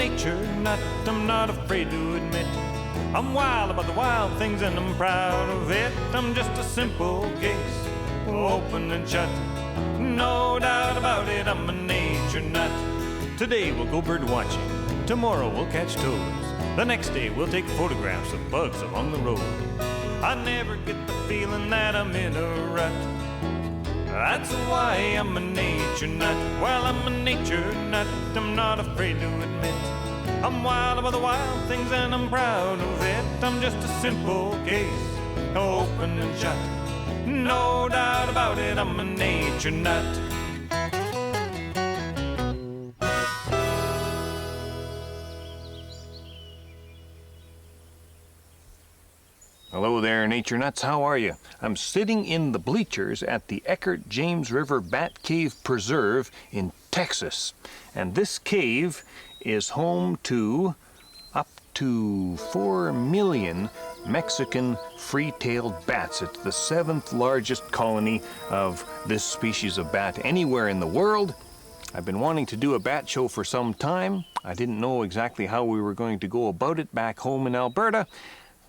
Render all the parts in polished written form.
nature nut, I'm not afraid to admit. I'm wild about the wild things and I'm proud of it. I'm just a simple case, open and shut. No doubt about it, I'm a nature nut. Today we'll go bird watching, tomorrow we'll catch toads. The next day we'll take photographs of bugs along the road. I never get the feeling that I'm in a rut. That's why I'm a nature nut. Well, I'm a nature nut, I'm not afraid to admit. I'm wild about the wild things and I'm proud of it. I'm just a simple case, open and shut. No doubt about it, I'm a nature nut. Hello there, Nature Nuts. How are you? I'm sitting in the bleachers at the Acorn James River Bat Cave Preserve in Texas. And this cave is home to up to 4 million Mexican free-tailed bats. It's the 7th largest colony of this species of bat anywhere in the world. I've been wanting to do a bat show for some time. I didn't know exactly how we were going to go about it back home in Alberta.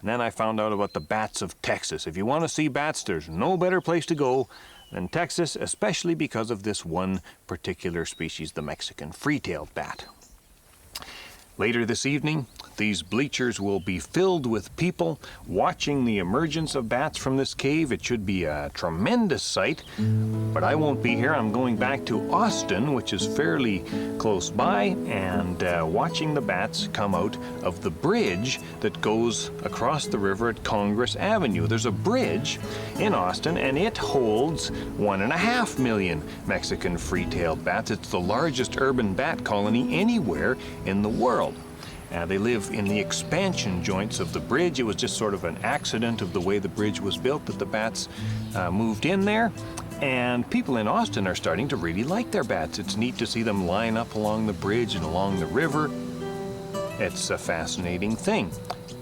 And then I found out about the bats of Texas. If you want to see bats, there's no better place to go than Texas, especially because of this one particular species, the Mexican free-tailed bat. Later this evening, these bleachers will be filled with people watching the emergence of bats from this cave. It should be a tremendous sight, but I won't be here. I'm going back to Austin, which is fairly close by, and watching the bats come out of the bridge that goes across the river at Congress Avenue. There's a bridge in Austin, and it holds 1.5 million Mexican free-tailed bats. It's the largest urban bat colony anywhere in the world. They live in the expansion joints of the bridge. It was just sort of an accident of the way the bridge was built that the bats moved in there. And people in Austin are starting to really like their bats. It's neat to see them line up along the bridge and along the river. It's a fascinating thing.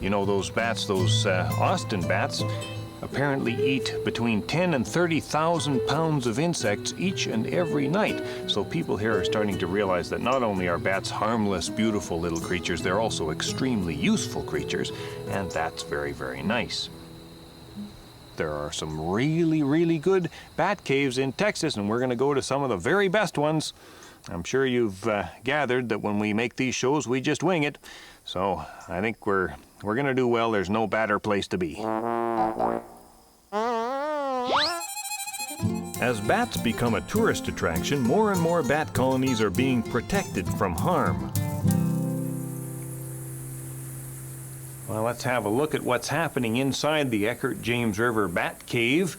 You know, those bats, those Austin bats, apparently eat between 10 and 30,000 pounds of insects each and every night. So people here are starting to realize that not only are bats harmless, beautiful little creatures, they're also extremely useful creatures, and that's very, very nice. There are some really, really good bat caves in Texas, and we're going to go to some of the very best ones. I'm sure you've gathered that when we make these shows, we just wing it. So I think we're going to do well. There's no better place to be. As bats become a tourist attraction, more and more bat colonies are being protected from harm. Well, let's have a look at what's happening inside the Acorn James River Bat Cave.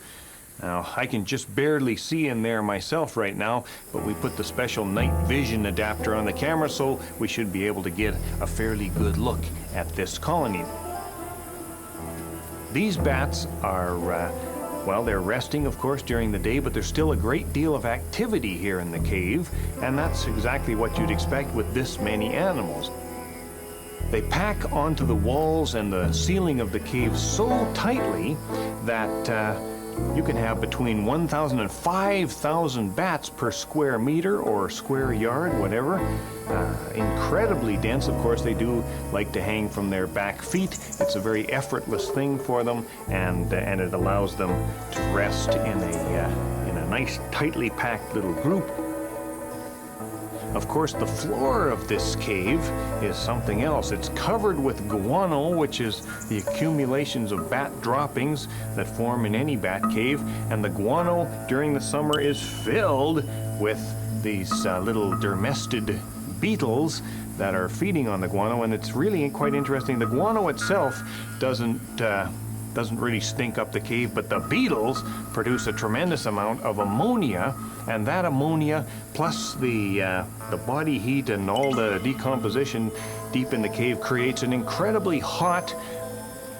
Now, I can just barely see in there myself right now, but we put the special night vision adapter on the camera, so we should be able to get a fairly good look at this colony. These bats are, well, they're resting, of course, during the day, but there's still a great deal of activity here in the cave, and that's exactly what you'd expect with this many animals. They pack onto the walls and the ceiling of the cave so tightly that you can have between 1,000 and 5,000 bats per square meter or square yard, whatever. Incredibly dense. Of course, they do like to hang from their back feet. It's a very effortless thing for them, and it allows them to rest in a nice, tightly packed little group. Of course, the floor of this cave is something else. It's covered with guano, which is the accumulations of bat droppings that form in any bat cave. And the guano during the summer is filled with these little dermestid beetles that are feeding on the guano. And it's really quite interesting. The guano itself doesn't really stink up the cave, but the beetles produce a tremendous amount of ammonia, and that ammonia plus the body heat and all the decomposition deep in the cave creates an incredibly hot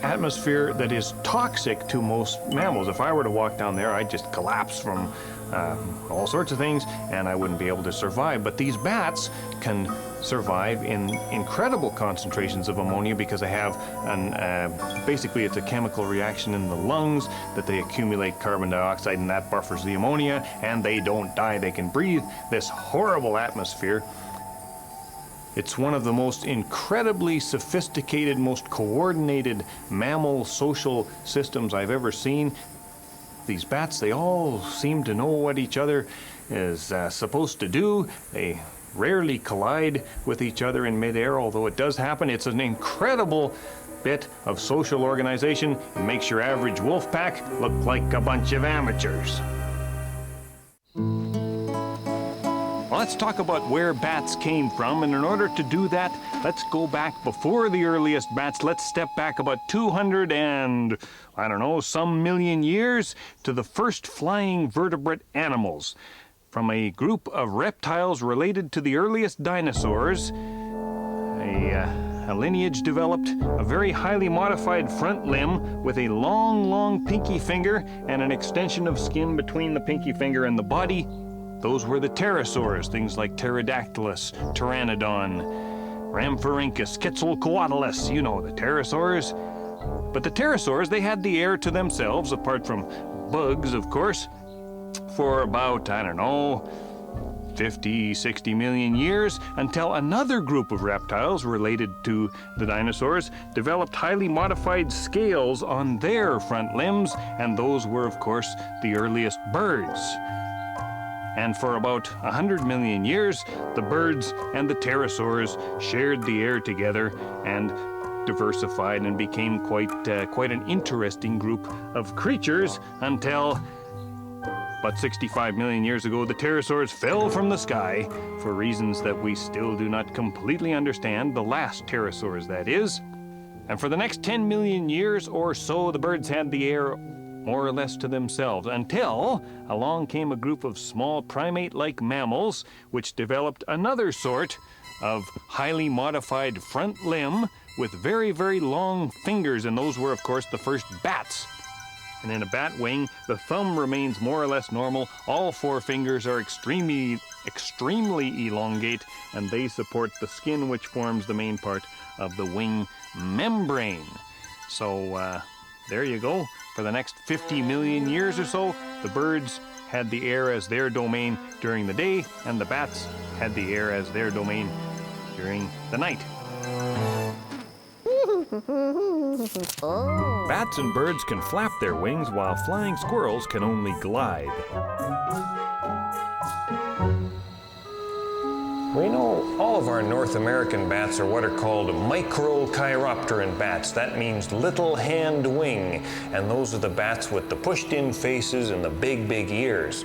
atmosphere that is toxic to most mammals. If I were to walk down there, I'd just collapse from all sorts of things, and I wouldn't be able to survive. But these bats can survive in incredible concentrations of ammonia because they have basically it's a chemical reaction in the lungs that they accumulate carbon dioxide, and that buffers the ammonia, and they don't die. They can breathe this horrible atmosphere. It's one of the most incredibly sophisticated, most coordinated mammal social systems I've ever seen. These bats, they all seem to know what each other is supposed to do. They rarely collide with each other in midair, although it does happen. It's an incredible bit of social organization. It makes your average wolf pack look like a bunch of amateurs. Well, let's talk about where bats came from, and in order to do that, let's go back before the earliest bats. Let's step back about 200 and, I don't know, some million years to the first flying vertebrate animals. From a group of reptiles related to the earliest dinosaurs, a lineage developed a very highly modified front limb with a long pinky finger and an extension of skin between the pinky finger and the body. Those were the pterosaurs, things like Pterodactylus, Pteranodon, Rhamphorhynchus, Quetzalcoatlus, you know, the pterosaurs. But the pterosaurs, they had the air to themselves, apart from bugs, of course, for about, I don't know, 50, 60 million years, until another group of reptiles related to the dinosaurs developed highly modified scales on their front limbs, and those were, of course, the earliest birds. And for about 100 million years, the birds and the pterosaurs shared the air together and diversified and became quite an interesting group of creatures until about 65 million years ago, the pterosaurs fell from the sky for reasons that we still do not completely understand, the last pterosaurs, that is. And for the next 10 million years or so, the birds had the air more or less to themselves, until along came a group of small primate-like mammals, which developed another sort of highly modified front limb with very, very long fingers, and those were, of course, the first bats. And in a bat wing, the thumb remains more or less normal. All four fingers are extremely elongate, and they support the skin, which forms the main part of the wing membrane. So there you go. For the next 50 million years or so, the birds had the air as their domain during the day, and the bats had the air as their domain during the night. Bats and birds can flap their wings, while flying squirrels can only glide. We know all of our North American bats are what are called microchiropteran bats. That means little hand wing, and those are the bats with the pushed-in faces and the big ears.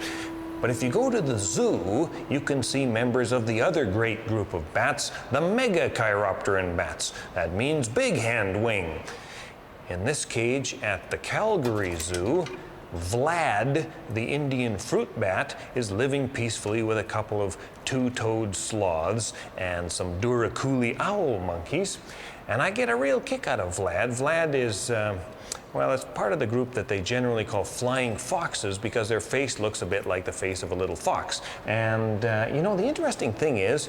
But if you go to the zoo, you can see members of the other great group of bats, the megachiropteran bats. That means big hand wing. In this cage at the Calgary Zoo, Vlad, the Indian fruit bat, is living peacefully with a couple of two-toed sloths and some Duraculi owl monkeys. And I get a real kick out of Vlad. Vlad is, well, it's part of the group that they generally call flying foxes because their face looks a bit like the face of a little fox. And, you know, the interesting thing is,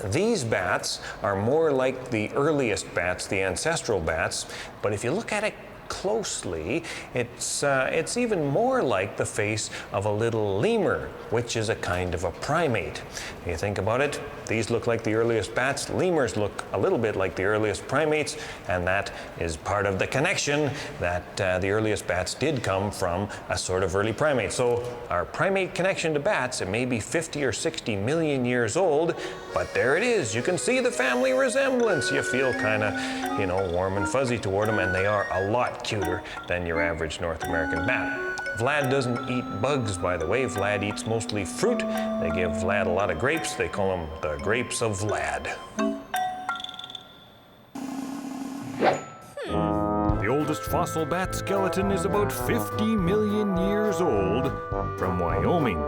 these bats are more like the earliest bats, the ancestral bats, but if you look at it closely, it's even more like the face of a little lemur, which is a kind of a primate. When you think about it, these look like the earliest bats, lemurs look a little bit like the earliest primates, and that is part of the connection that the earliest bats did come from a sort of early primate. So our primate connection to bats, it may be 50 or 60 million years old, but there it is. You can see the family resemblance. You feel kind of, you know, warm and fuzzy toward them, and they are a lot cuter than your average North American bat. Vlad doesn't eat bugs, by the way. Vlad eats mostly fruit. They give Vlad a lot of grapes. They call them the grapes of Vlad. The oldest fossil bat skeleton is about 50 million years old, from Wyoming.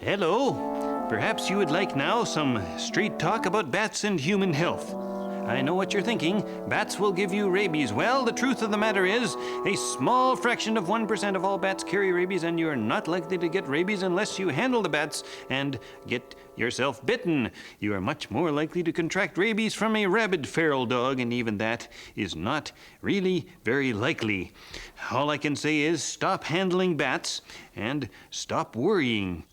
Hello. Perhaps you would like now some street talk about bats and human health. I know what you're thinking. Bats will give you rabies. Well, the truth of the matter is, a small fraction of 1% of all bats carry rabies, and you're not likely to get rabies unless you handle the bats and get yourself bitten. You are much more likely to contract rabies from a rabid feral dog, and even that is not really very likely. All I can say is stop handling bats and stop worrying.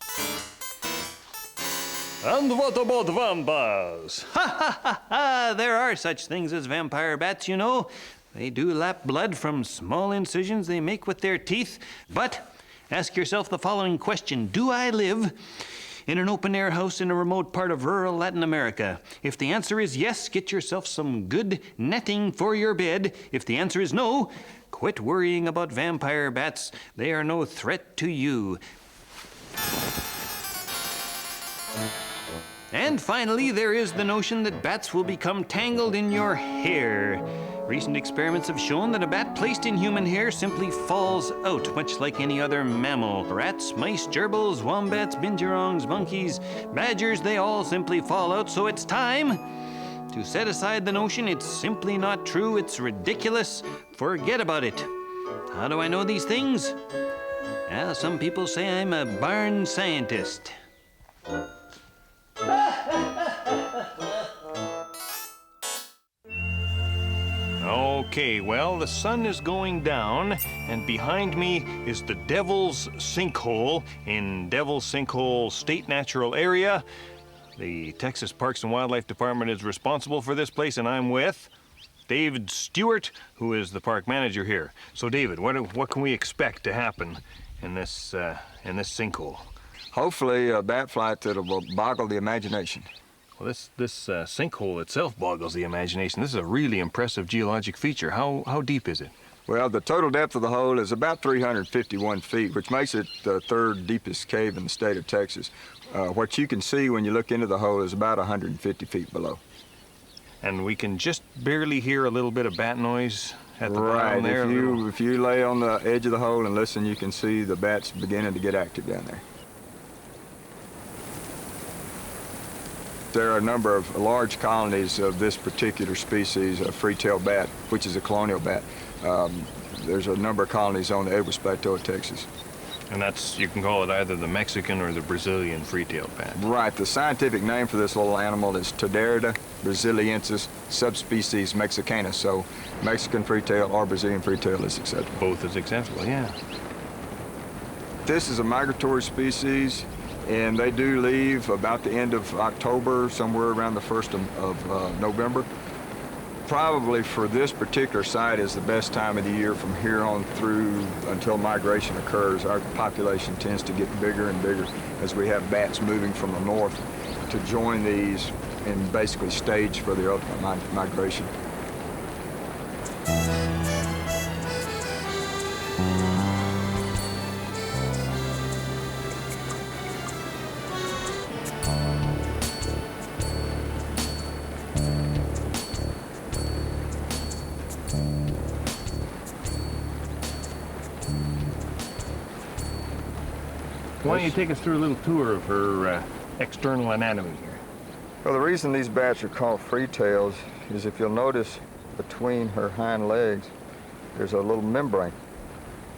And what about vampires? Ha ha ha ha! There are such things as vampire bats, you know. They do lap blood from small incisions they make with their teeth. But ask yourself the following question: do I live in an open-air house in a remote part of rural Latin America? If the answer is yes, get yourself some good netting for your bed. If the answer is no, quit worrying about vampire bats. They are no threat to you. And finally, there is the notion that bats will become tangled in your hair. Recent experiments have shown that a bat placed in human hair simply falls out, much like any other mammal. Rats, mice, gerbils, wombats, binturongs, monkeys, badgers, they all simply fall out, so it's time to set aside the notion it's simply not true, it's ridiculous, forget about it. How do I know these things? Well, some people say I'm a barn scientist. Okay, well, the sun is going down, and behind me is the Devil's Sinkhole in Devil's Sinkhole State Natural Area. The Texas Parks and Wildlife Department is responsible for this place, and I'm with David Stuart, who is the park manager here. So, David, what can we expect to happen in this sinkhole? Hopefully, a bat flight that will boggle the imagination. Well, this sinkhole itself boggles the imagination. This is a really impressive geologic feature. How deep is it? Well, the total depth of the hole is about 351 feet, which makes it the third deepest cave in the state of Texas. What you can see when you look into the hole is about 150 feet below. And we can just barely hear a little bit of bat noise at the bottom there. If you lay on the edge of the hole and listen, you can see the bats beginning to get active down there. There are a number of large colonies of this particular species, a free-tailed bat, which is a colonial bat. There's a number of colonies on the Edwards Plateau of Texas. And that's, you can call it either the Mexican or the Brazilian free-tailed bat. Right. The scientific name for this little animal is Toderida brasiliensis, subspecies mexicana. So Mexican free-tail or Brazilian free-tail is acceptable. Both is acceptable, yeah. This is a migratory species, and they do leave about the end of October, somewhere around the 1st of November. Probably for this particular site is the best time of the year from here on through until migration occurs. Our population tends to get bigger and bigger as we have bats moving from the north to join these and basically stage for the ultimate migration. Why don't you take us through a little tour of her external anatomy here? Well, the reason these bats are called free-tails is if you'll notice between her hind legs, there's a little membrane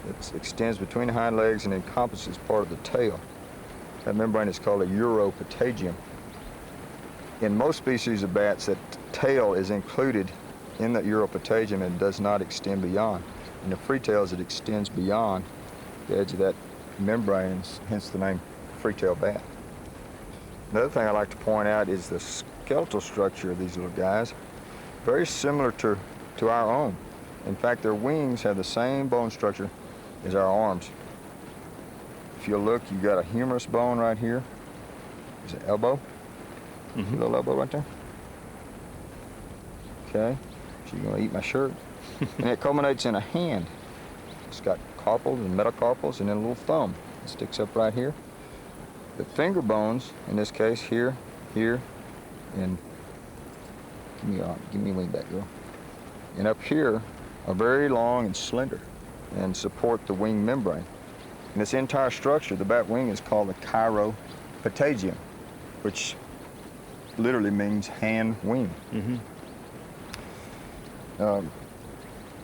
that extends between the hind legs and encompasses part of the tail. That membrane is called a uropatagium. In most species of bats, that tail is included in the uropatagium and does not extend beyond. In the free-tails, it extends beyond the edge of that membrane, hence the name free-tailed bat. Another thing I like to point out is the skeletal structure of these little guys. Very similar to our own. In fact, their wings have the same bone structure as our arms. If you look, you've got a humerus bone right here. There's an elbow. Mm-hmm. Little elbow right there. Okay, she's gonna eat my shirt. And it culminates in a hand. It's got carpals and metacarpals and then a little thumb. It sticks up right here. The finger bones, in this case, here, and give me a wing back, girl. And up here are very long and slender and support the wing membrane. And this entire structure, the bat wing, is called the chiropatagium, which literally means hand wing. Mm-hmm.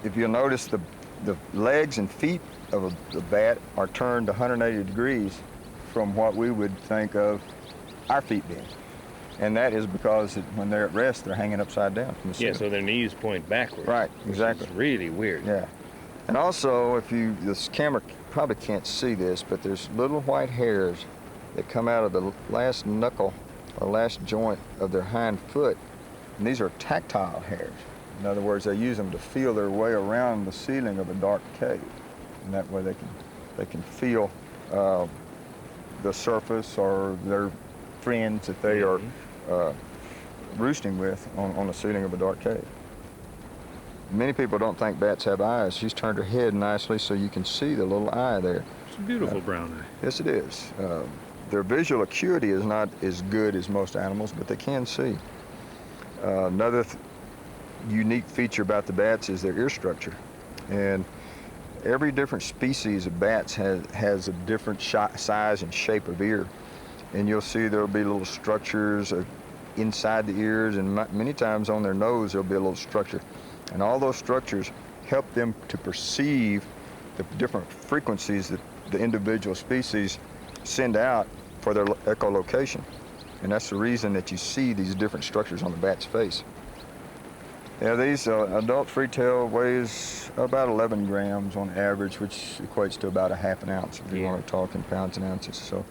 If you'll notice, the legs and feet of the bat are turned 180 degrees from what we would think of our feet being. And that is because when they're at rest, they're hanging upside down from the ceiling. Yeah, so their knees point backwards. Right, exactly. It's really weird. Yeah. And also, this camera probably can't see this, but there's little white hairs that come out of the last knuckle or last joint of their hind foot. And these are tactile hairs. In other words, they use them to feel their way around the ceiling of a dark cave. And that way they can feel the surface or their friends that they are roosting with on the ceiling of a dark cave. Many people don't think bats have eyes. She's turned her head nicely so you can see the little eye there. It's a beautiful brown eye. Yes, it is. Their visual acuity is not as good as most animals, but they can see. Another unique feature about the bats is their ear structure. And every different species of bats has a different size and shape of ear. And you'll see there'll be little structures inside the ears, and many times on their nose there'll be a little structure. And all those structures help them to perceive the different frequencies that the individual species send out for their echolocation. And that's the reason that you see these different structures on the bat's face. Yeah, these adult free-tail weighs about 11 grams on average, which equates to about a half an ounce if you want to talk in pounds and ounces. So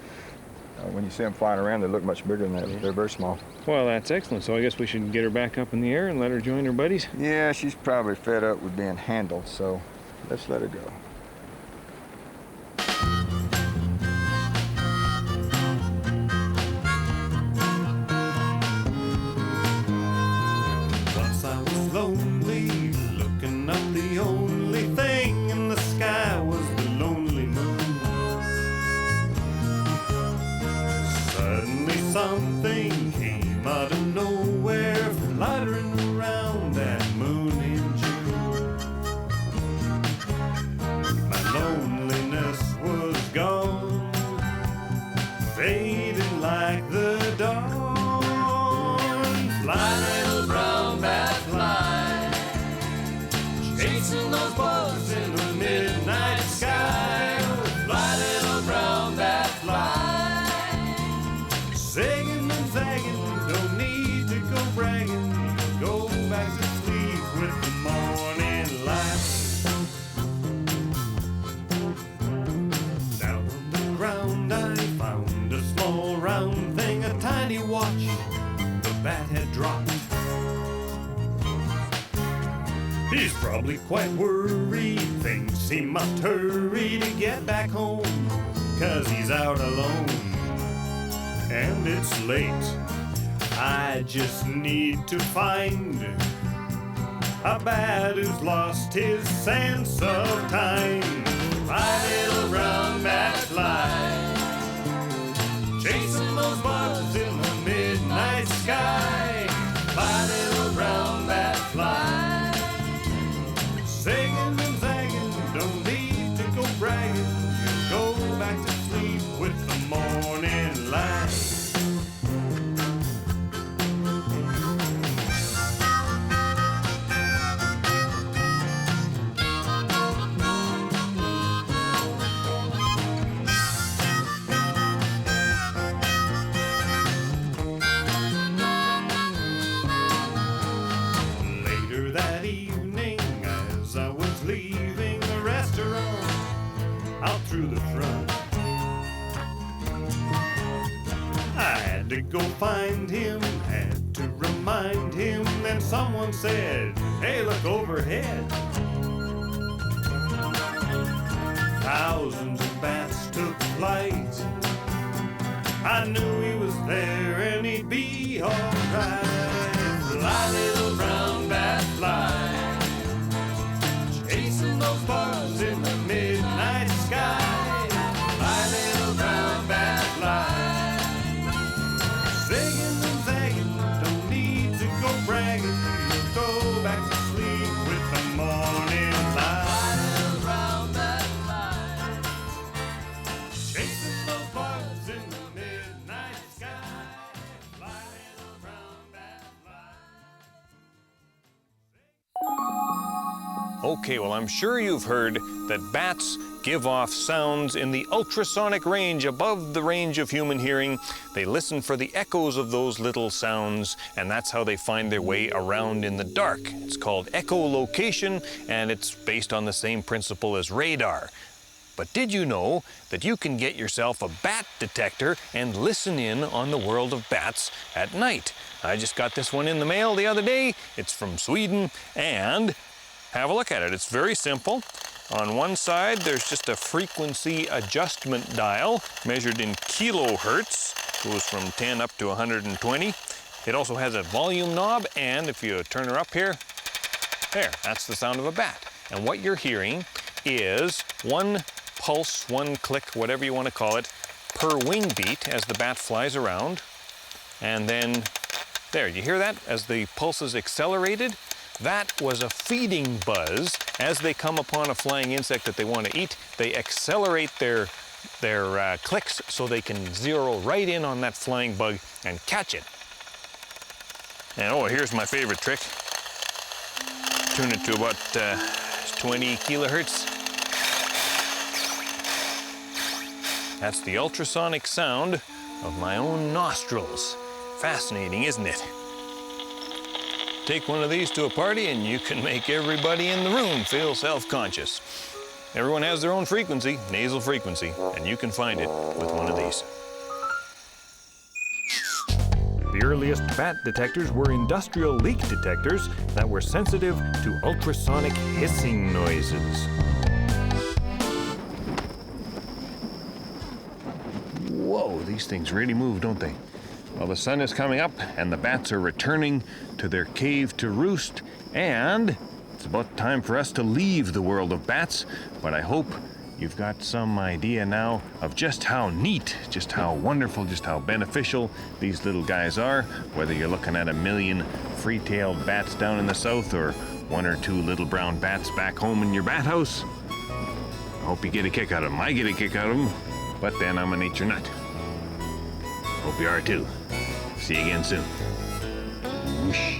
when you see them flying around, they look much bigger than that. They're very small. Well, that's excellent. So I guess we should get her back up in the air and let her join her buddies? Yeah, she's probably fed up with being handled, so let's let her go. Once I was lonely, looking up, the only thing in the sky was the lonely moon. Suddenly something came out of nowhere, fluttering around that moon in June. My loneliness was gone, faded like the dawn. Fly, little brown bat, fly, chasing those bugs in the midnight sky. Fly, little brown bat, fly, singing and zagging, don't need to go bragging. Go back to sleep with the morning light. Down on the ground I found a small round thing, a tiny watch the bat had dropped. He's probably quite worried, thinks he must hurry to get back home, 'cause he's out alone and it's late. I just need to find a bat who's lost his sense of time. Fly, little brown bat, fly, chasing those bugs in the midnight sky. Fly, little brown bat, fly, singing and zagging, don't need to go bragging. You go back to sleep with the morning light. Later that evening, as I was leaving the restaurant, out through the front, I had to go find him, had to remind him. Then someone said, hey, look overhead. Thousands of bats took flight. I knew he was there and he'd be alright. Fly, little brown bat, fly, chasing those bugs in the midnight sky. Fly, little brown bat, fly, singing and zagging, don't need to go bragging. You'll go back to sleep with the morning light. Fly, little brown bat, fly, chasing those bugs in the midnight sky. Fly, little brown bat, fly. Okay, well, I'm sure you've heard that bats give off sounds in the ultrasonic range above the range of human hearing. They listen for the echoes of those little sounds, and that's how they find their way around in the dark. It's called echolocation, and it's based on the same principle as radar. But did you know that you can get yourself a bat detector and listen in on the world of bats at night? I just got this one in the mail the other day. It's from Sweden, and have a look at it. It's very simple. On one side, there's just a frequency adjustment dial measured in kilohertz. Goes from 10 up to 120. It also has a volume knob, and if you turn her up here, there, that's the sound of a bat. And what you're hearing is one pulse, one click, whatever you want to call it, per wing beat as the bat flies around. And then, there, you hear that? As the pulse is accelerated, that was a feeding buzz. As they come upon a flying insect that they want to eat, they accelerate their clicks so they can zero right in on that flying bug and catch it. And oh, here's my favorite trick. Tune it to about 20 kilohertz. That's the ultrasonic sound of my own nostrils. Fascinating, isn't it? Take one of these to a party and you can make everybody in the room feel self-conscious. Everyone has their own frequency, nasal frequency, and you can find it with one of these. The earliest bat detectors were industrial leak detectors that were sensitive to ultrasonic hissing noises. Whoa, these things really move, don't they? Well, the sun is coming up and the bats are returning to their cave to roost, and it's about time for us to leave the world of bats, but I hope you've got some idea now of just how neat, just how wonderful, just how beneficial these little guys are, whether you're looking at a million free-tailed bats down in the south or one or two little brown bats back home in your bat house. I hope you get a kick out of them. I get a kick out of them, but then I'm a nature nut. Hope you are too. See you again soon. Whoosh.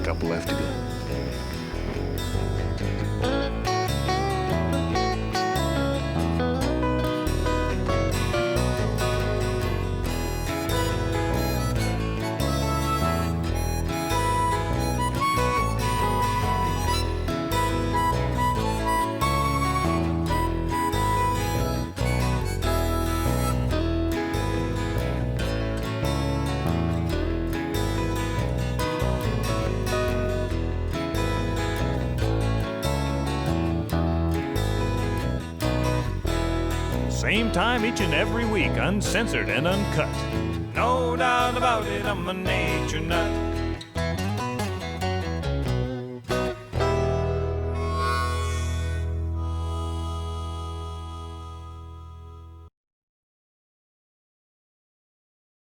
Couple left to go. Same time each and every week, uncensored and uncut. No doubt about it, I'm a nature nut.